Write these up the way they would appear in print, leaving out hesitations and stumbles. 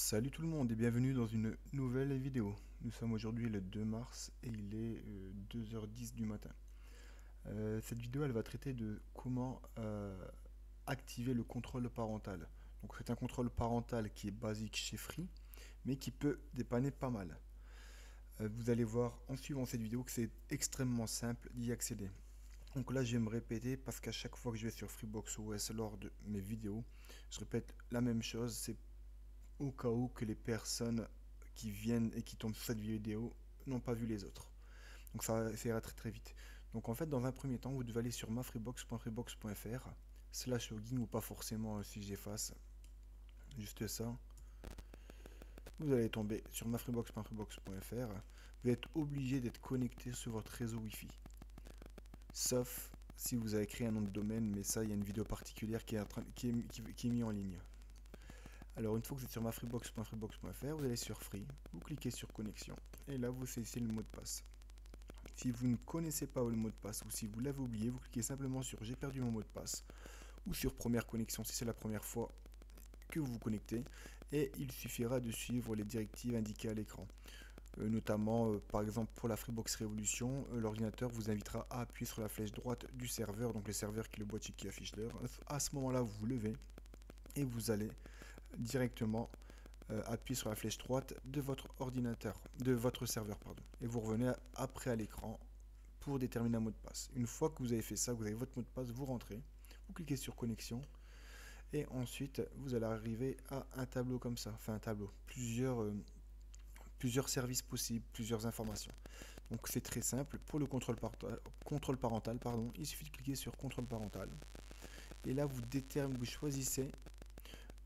Salut tout le monde et bienvenue dans une nouvelle vidéo. Nous sommes aujourd'hui le 2 mars et il est 2h10 du matin. Cette vidéo elle va traiter de comment activer le contrôle parental. Donc c'est un contrôle parental qui est basique chez Free mais qui peut dépanner pas mal. Vous allez voir en suivant cette vidéo que c'est extrêmement simple d'y accéder. Donc là je vais me répéter parce qu'à chaque fois que je vais sur Freebox OS lors de mes vidéos, je répète la même chose, c'est au cas où que les personnes qui viennent et qui tombent sur cette vidéo n'ont pas vu les autres. Donc ça ira très très vite. Donc en fait, dans un premier temps, vous devez aller sur mafreebox.freebox.fr slash login ou pas forcément si j'efface, juste ça. Vous allez tomber sur mafreebox.freebox.fr. Vous êtes obligé d'être connecté sur votre réseau Wi-Fi. Sauf si vous avez créé un nom de domaine, mais ça, il y a une vidéo particulière qui est mise en ligne. Alors une fois que vous êtes sur mafreebox.freebox.fr, vous allez sur Free, vous cliquez sur Connexion, et là vous saisissez le mot de passe. Si vous ne connaissez pas le mot de passe, ou si vous l'avez oublié, vous cliquez simplement sur J'ai perdu mon mot de passe, ou sur Première connexion si c'est la première fois que vous vous connectez, et il suffira de suivre les directives indiquées à l'écran. Notamment, par exemple pour la Freebox Révolution, l'ordinateur vous invitera à appuyer sur la flèche droite du serveur, donc le serveur qui est le boîtier qui affiche l'heure. À ce moment-là, vous vous levez, et vous allez directement appuyer sur la flèche droite de votre ordinateur, de votre serveur, pardon. Et vous revenez après à l'écran pour déterminer un mot de passe. Une fois que vous avez fait ça, vous avez votre mot de passe, vous rentrez, vous cliquez sur connexion et ensuite vous allez arriver à un tableau comme ça, enfin un tableau, plusieurs services possibles, plusieurs informations. Donc c'est très simple. Pour le contrôle parental, pardon, il suffit de cliquer sur contrôle parental. Et là vous choisissez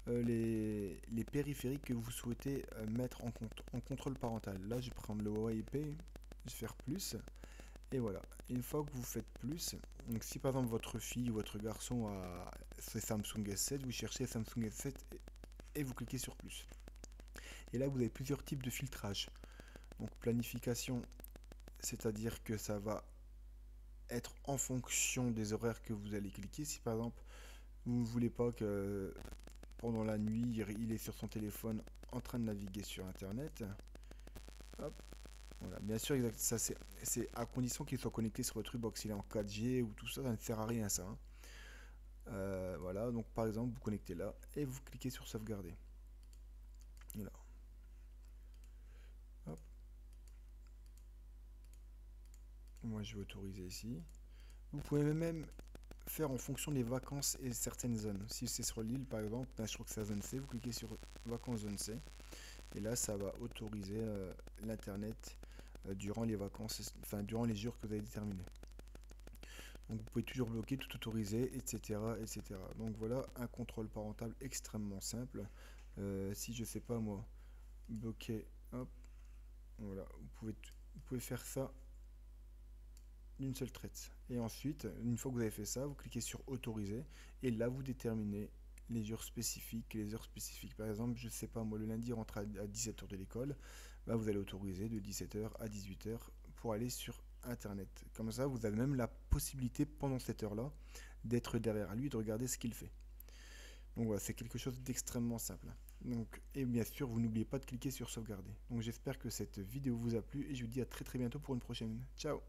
les périphériques que vous souhaitez mettre en contrôle parental. Là, je vais prendre le Huawei IP, je vais faire plus, et voilà. Une fois que vous faites plus, donc si par exemple votre fille ou votre garçon a ce Samsung S7, vous cherchez Samsung S7 et vous cliquez sur plus. Et là, vous avez plusieurs types de filtrage. Donc planification, c'est-à-dire que ça va être en fonction des horaires que vous allez cliquer. Si par exemple, vous ne voulez pas que pendant la nuit, il est sur son téléphone en train de naviguer sur internet. Hop. Voilà. Bien sûr, ça c'est à condition qu'il soit connecté sur votre box. Il est en 4G ou tout ça, ça ne sert à rien ça. Hein. Voilà, donc par exemple, vous connectez là et vous cliquez sur sauvegarder. Voilà. Hop. Moi je vais autoriser ici. Vous pouvez même faire en fonction des vacances et certaines zones. Si c'est sur l'île par exemple, ben, je trouve que c'est la zone C, vous cliquez sur vacances zone C. Et là, ça va autoriser l'internet durant les vacances, enfin durant les jours que vous avez déterminés. Donc vous pouvez toujours bloquer, tout autoriser, etc., etc. Donc voilà un contrôle parental extrêmement simple. Si je sais pas moi, bloquer, hop, voilà, vous pouvez faire ça d'une seule traite. Et ensuite, une fois que vous avez fait ça, vous cliquez sur autoriser et là vous déterminez les jours spécifiques, les heures spécifiques. Par exemple, je sais pas moi, le lundi rentre à 17h de l'école, bah, vous allez autoriser de 17h à 18h pour aller sur internet. Comme ça, vous avez même la possibilité pendant cette heure-là d'être derrière lui et de regarder ce qu'il fait. Donc voilà, c'est quelque chose d'extrêmement simple. Donc, et bien sûr, vous n'oubliez pas de cliquer sur sauvegarder. Donc j'espère que cette vidéo vous a plu et je vous dis à très très bientôt pour une prochaine. Ciao!